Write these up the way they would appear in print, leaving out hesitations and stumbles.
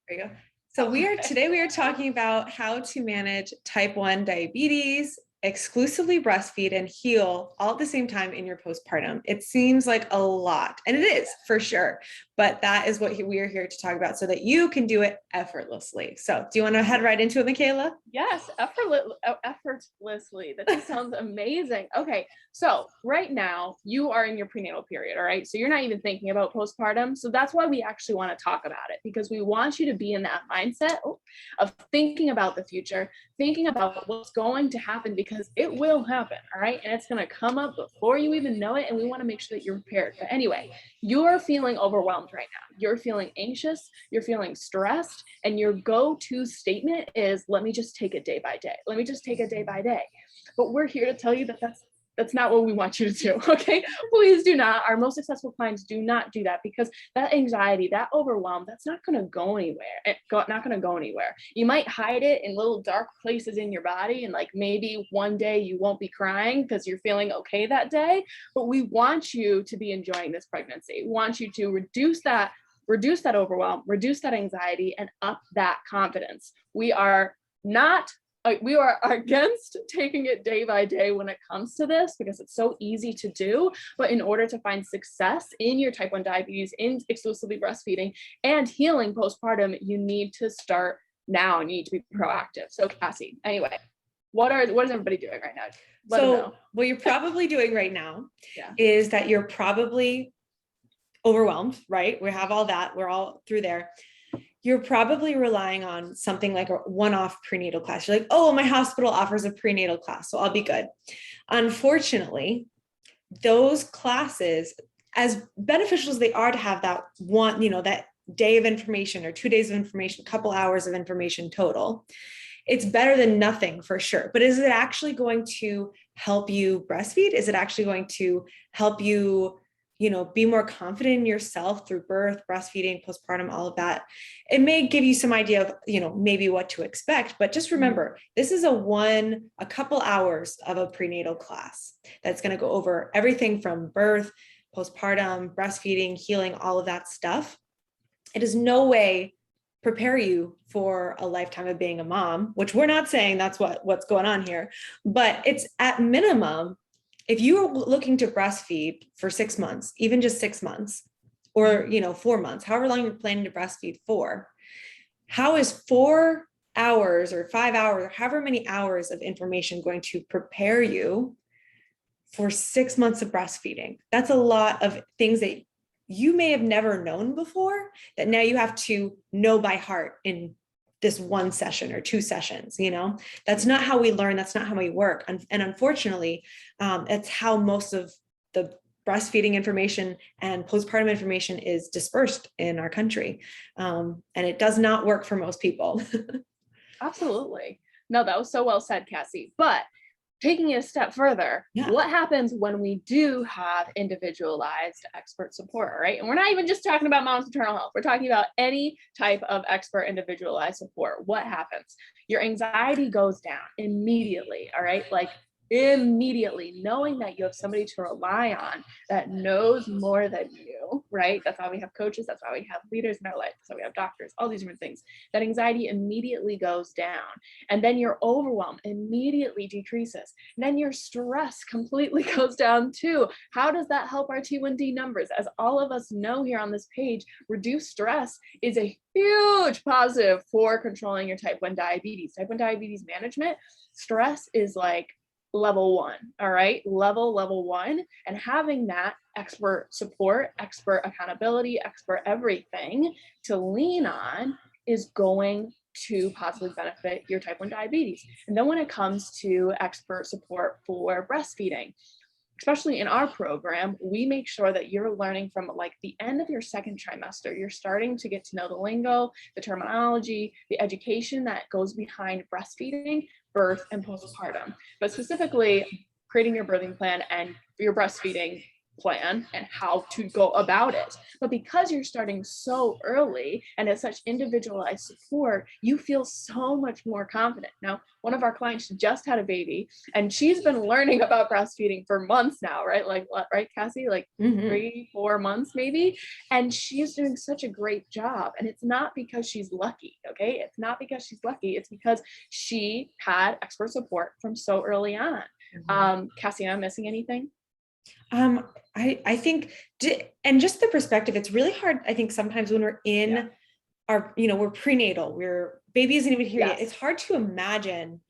There you go. So today we are talking about how to manage type 1 diabetes, exclusively breastfeed and heal all at the same time in your postpartum. It seems like a lot, and it is for sure, but that is what we are here to talk about so that you can do it effortlessly. So do you want to head right into it, Michaela? Yes, effortlessly. That just sounds amazing. Okay, so right now you are in your prenatal period, all right? So you're not even thinking about postpartum. So that's why we actually want to talk about it, because we want you to be in that mindset of thinking about the future, thinking about what's going to happen, because it will happen, all right? And it's going to come up before you even know it. And we want to make sure that you're prepared. But anyway, you're feeling overwhelmed right now. You're feeling anxious, you're feeling stressed, and your go-to statement is, let me just take it day by day. Let me just take it day by day. But we're here to tell you that that's not what we want you to do. Okay, please do not. Our most successful clients do not do that, because that anxiety, that overwhelm, that's not going to go anywhere. Not going to go anywhere. You might hide it in little dark places in your body, and like maybe one day you won't be crying because you're feeling okay that day. But we want you to be enjoying this pregnancy. We want you to reduce that overwhelm, reduce that anxiety, and up that confidence. We are against taking it day by day when it comes to this, because it's so easy to do. But in order to find success in your type 1 diabetes, in exclusively breastfeeding and healing postpartum, you need to start now and you need to be proactive. So Cassie, anyway, what is everybody doing right now? Let them know. What you're probably doing right now is that you're probably overwhelmed, right? We have all that. We're all through there. You're probably relying on something like a one-off prenatal class. You're like, oh, my hospital offers a prenatal class, so I'll be good. Unfortunately, those classes, as beneficial as they are to have that one, that day of information or 2 days of information, a couple hours of information total, it's better than nothing for sure. But is it actually going to help you breastfeed? Is it actually going to help you be more confident in yourself through birth, breastfeeding, postpartum, all of that? It may give you some idea of, maybe what to expect, but just remember, this is a couple hours of a prenatal class that's going to go over everything from birth, postpartum, breastfeeding, healing, all of that stuff. It is no way prepare you for a lifetime of being a mom, which we're not saying that's what's going on here, but it's at minimum, if you are looking to breastfeed for 6 months, even just 6 months, or 4 months, however long you're planning to breastfeed for, how is 4 hours or 5 hours, or however many hours of information going to prepare you for 6 months of breastfeeding? That's a lot of things that you may have never known before that now you have to know by heart in this one session or 2 sessions. That's not how we learn. That's not how we work. And unfortunately, it's how most of the breastfeeding information and postpartum information is dispersed in our country. And it does not work for most people. Absolutely. No, that was so well said, Cassie. But taking it a step further, what happens when we do have individualized expert support, right? And we're not even just talking about mom's maternal health. We're talking about any type of expert individualized support. What happens? Your anxiety goes down immediately, all right? Like immediately, knowing that you have somebody to rely on that knows more than you, right? That's why we have coaches. That's why we have leaders in our life. That's why we have doctors, all these different things. That anxiety immediately goes down. And then your overwhelm immediately decreases. And then your stress completely goes down too. How does that help our T1D numbers? As all of us know here on this page, reduced stress is a huge positive for controlling your type 1 diabetes. Type 1 diabetes management, stress is like level 1, all right? Level 1. And having that expert support, expert accountability, expert everything to lean on is going to positively benefit your type 1 diabetes. And then when it comes to expert support for breastfeeding, especially in our program, we make sure that you're learning from like the end of your second trimester. You're starting to get to know the lingo, the terminology, the education that goes behind breastfeeding, birth, and postpartum. But specifically, creating your birthing plan and your breastfeeding plan and how to go about it. But because you're starting so early and it's such individualized support, you feel so much more confident. Now, one of our clients just had a baby and she's been learning about breastfeeding for months now, right? Like, right, Cassie? Like 3-4 months maybe. And she's doing such a great job. And it's not because she's lucky, okay? It's not because she's lucky. It's because she had expert support from so early on. Cassie, am I missing anything? I think, and just the perspective, it's really hard. I think sometimes when we're in our, we're prenatal, baby isn't even here yet. It's hard to imagine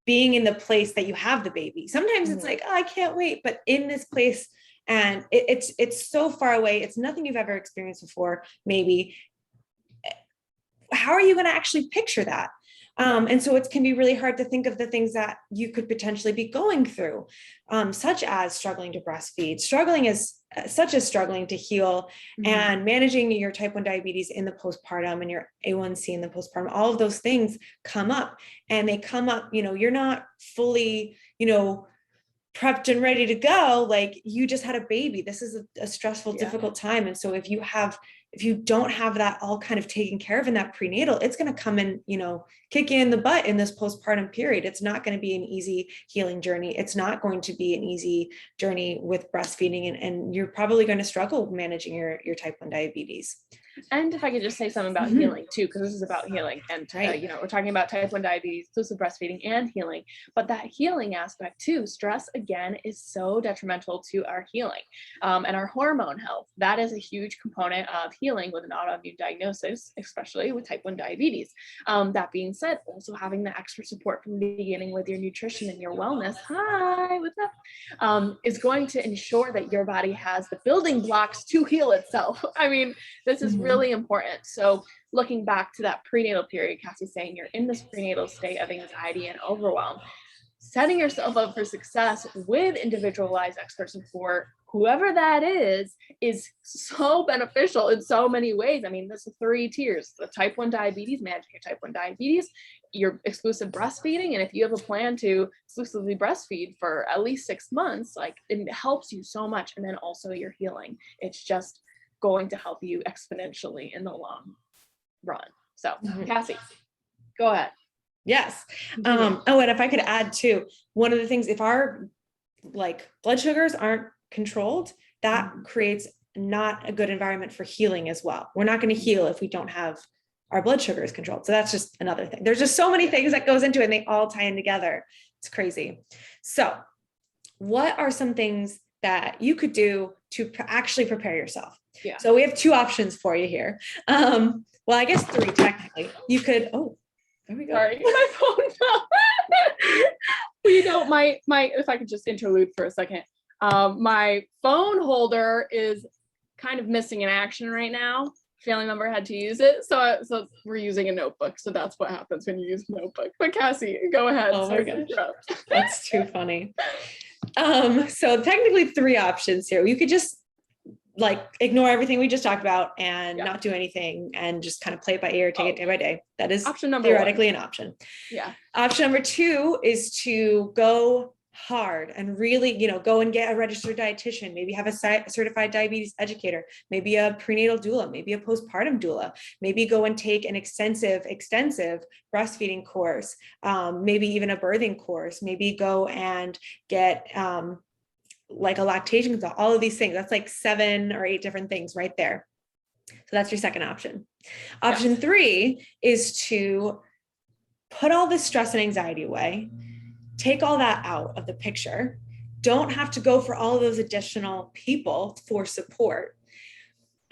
being in the place that you have the baby. Sometimes it's like, oh, I can't wait, but in this place, and it's so far away. It's nothing you've ever experienced before, maybe. How are you going to actually picture that? And so it can be really hard to think of the things that you could potentially be going through, such as struggling to breastfeed, struggling to heal, and managing your type 1 diabetes in the postpartum and your A1C in the postpartum. All of those things come up, and they come up, you're not fully, prepped and ready to go. Like, you just had a baby. This is a stressful, difficult time. And so if you don't have that all kind of taken care of in that prenatal, it's going to come in, kick you in the butt in this postpartum period. It's not going to be an easy healing journey. It's not going to be an easy journey with breastfeeding, and you're probably going to struggle managing your type 1 diabetes. And if I could just say something about healing too, because this is about healing, and we're talking about type 1 diabetes, inclusive breastfeeding, and healing. But that healing aspect too, stress again is so detrimental to our healing and our hormone health. That is a huge component of healing with an autoimmune diagnosis, especially with type 1 diabetes. That being said, also having the extra support from the beginning with your nutrition and your wellness, what's up, is going to ensure that your body has the building blocks to heal itself. I mean, this is really important. So looking back to that prenatal period, Cassie's saying you're in this prenatal state of anxiety and overwhelm. Setting yourself up for success with individualized expert support, whoever that is so beneficial in so many ways. I mean, there's 3 tiers: the type 1 diabetes, managing your type 1 diabetes, your exclusive breastfeeding. And if you have a plan to exclusively breastfeed for at least 6 months, like, it helps you so much. And then also your healing. It's just going to help you exponentially in the long run. So Cassie, go ahead. Yes. And if I could add too, one of the things, if our blood sugars aren't controlled, that creates not a good environment for healing as well. We're not going to heal if we don't have our blood sugars controlled. So that's just another thing. There's just so many things that goes into it, and they all tie in together. It's crazy. So what are some things that you could do to actually prepare yourself? Yeah. So we have 2 options for you here. Well, I guess 3 technically. You could, there we go. Sorry, my phone fell. My if I could just interlude for a second. My phone holder is kind of missing in action right now. Family member had to use it, so we're using a notebook. So that's what happens when you use a notebook. But Cassie, go ahead. Oh my gosh, that's too funny. So technically 3 options here. You could just ignore everything we just talked about and not do anything and just kind of play it by ear, take it day by day. That is option number theoretically 1. An option. Yeah. Option number 2 is to go hard and really, go and get a registered dietitian, maybe have a certified diabetes educator, maybe a prenatal doula, maybe a postpartum doula, maybe go and take an extensive breastfeeding course, maybe even a birthing course, maybe go and get, a lactation consult, all of these things. That's 7 or 8 different things right there. So that's your second option. Option 3 is to put all this stress and anxiety away, take all that out of the picture. Don't have to go for all of those additional people for support,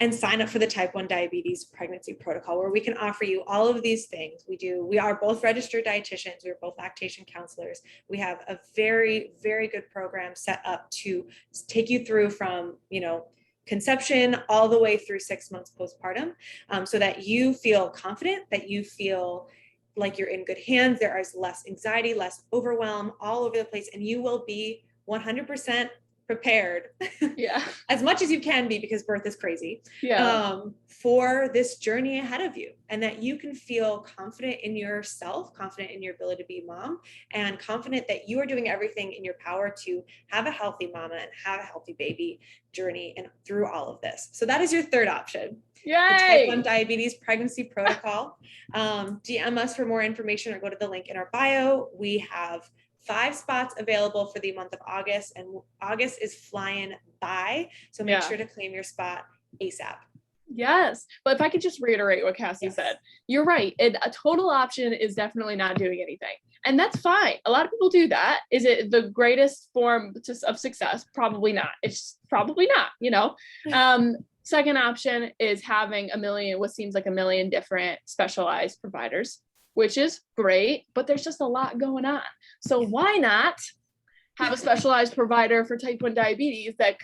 and sign up for the type 1 diabetes pregnancy protocol, where we can offer you all of these things. We are both registered dietitians. We are both lactation counselors. We have a very, very good program set up to take you through from, conception all the way through 6 months postpartum, so that you feel confident, that you feel like you're in good hands. There is less anxiety, less overwhelm all over the place, and you will be 100% prepared Yeah. as much as you can be, because birth is crazy, Yeah. for this journey ahead of you, and that you can feel confident in yourself, confident in your ability to be a mom, and confident that you are doing everything in your power to have a healthy mama and have a healthy baby journey and through all of this. So that is your third option. Yay! The type 1 diabetes pregnancy protocol. DM us for more information or go to the link in our bio. We have 5 spots available for the month of August, and August is flying by. So make sure to claim your spot ASAP. Yes. But if I could just reiterate what Cassie said, you're right. A total option is definitely not doing anything. And that's fine. A lot of people do that. Is it the greatest form of success? Probably not. It's probably not, you know. Second option is having what seems like a million different specialized providers, which is great, but there's just a lot going on. So why not have a specialized provider for type 1 diabetes that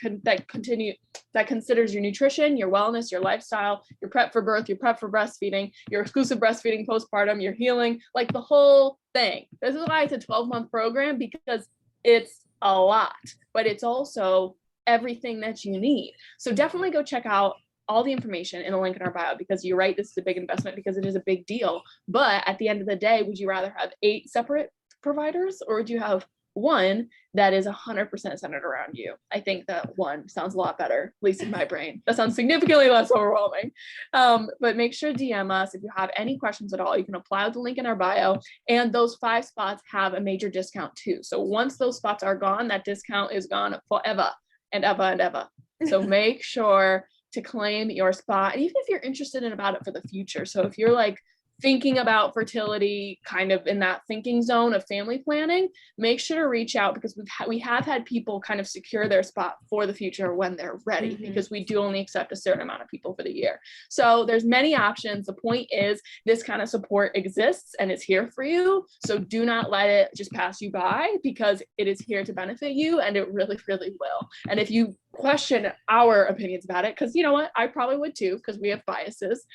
considers your nutrition, your wellness, your lifestyle, your prep for birth, your prep for breastfeeding, your exclusive breastfeeding postpartum, your healing, like the whole thing. This is why it's a 12-month program, because it's a lot, but it's also everything that you need. So definitely go check out all the information in the link in our bio, because you're right, this is a big investment because it is a big deal. But at the end of the day, would you rather have 8 separate providers, or would you have one that is 100% centered around you? I think that one sounds a lot better, at least in my brain. That sounds significantly less overwhelming. But make sure to DM us if you have any questions at all. You can apply with the link in our bio, and those 5 spots have a major discount too. So once those spots are gone, that discount is gone forever and ever and ever. So make sure to claim your spot, even if you're interested in about it for the future. So if you're like thinking about fertility, kind of in that thinking zone of family planning, make sure to reach out, because we have had people kind of secure their spot for the future when they're ready, because we do only accept a certain amount of people for the year. So there's many options. The point is, this kind of support exists and it's here for you. So do not let it just pass you by, because it is here to benefit you, and it really, really will. And if you question our opinions about it, because you know what, I probably would too, because we have biases,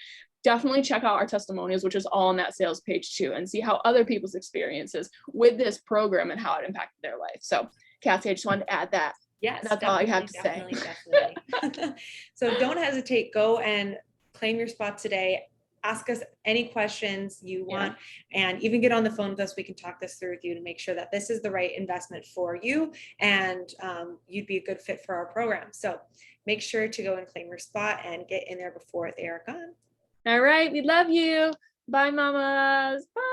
definitely check out our testimonials, which is all on that sales page too, and see how other people's experiences with this program and how it impacted their life. So Cassie, I just wanted to add that. Yes, that's all I have to say. Definitely. So don't hesitate, go and claim your spot today. Ask us any questions you want, and even get on the phone with us. We can talk this through with you to make sure that this is the right investment for you, and you'd be a good fit for our program. So make sure to go and claim your spot and get in there before they are gone. All right. We love you. Bye, mamas. Bye.